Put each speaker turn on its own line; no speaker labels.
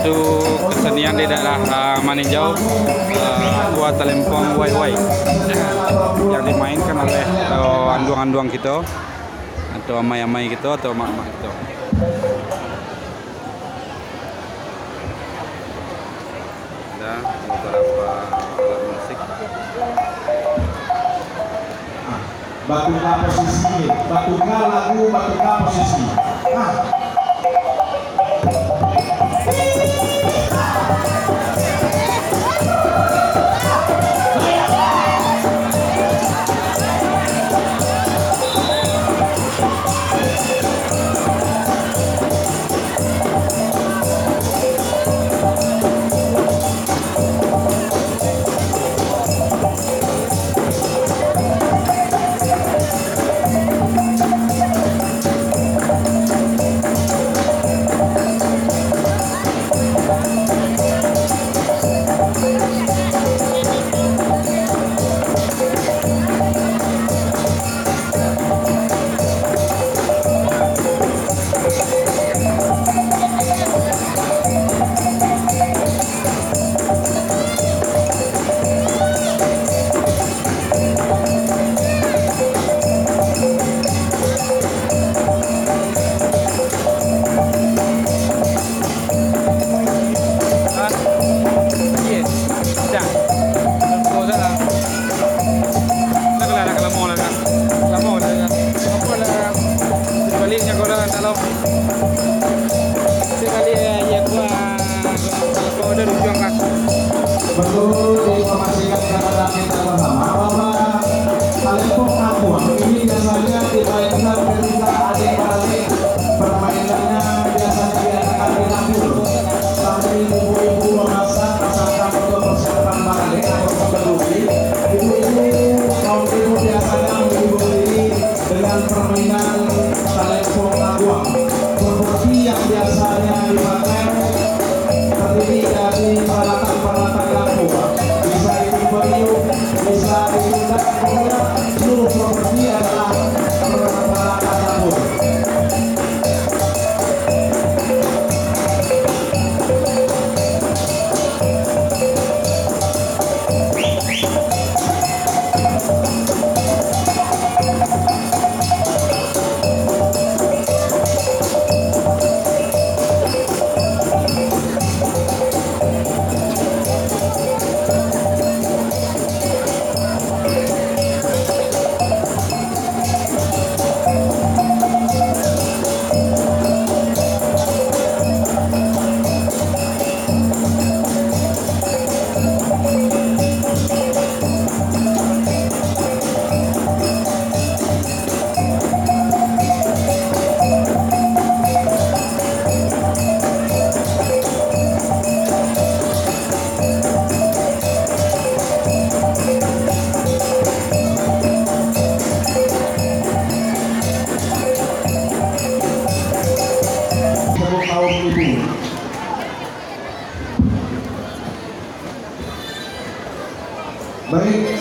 suatu kesenian di daerah Maninjau, Gua Talempong Wai Wai, yang dimainkan oleh anduang-anduang kita atau amai-amai kita atau mak-mak kita. Ada beberapa alat musik.
Batuka posisi, batuka lagu, batuka posisi. Perlu diinformasikan kepada kita bersama bahwa Talempong Aguang ini biasanya dimainkan ketika adik-adik permainannya biasanya diadakan di dapur sampai ibu-ibu memasak masakan untuk persiapan balik atau pemberuti. Ibu-ibu kaum ibu biasanya menghibur diri dengan permainan Talempong Aguang. Seperti yang biasanya dipakai terdiri dari peralatan-peralatan dapur, bisa itu periuk, bisa diundang, pokoknya seluruh properti adalah peralatan dapur. Baik,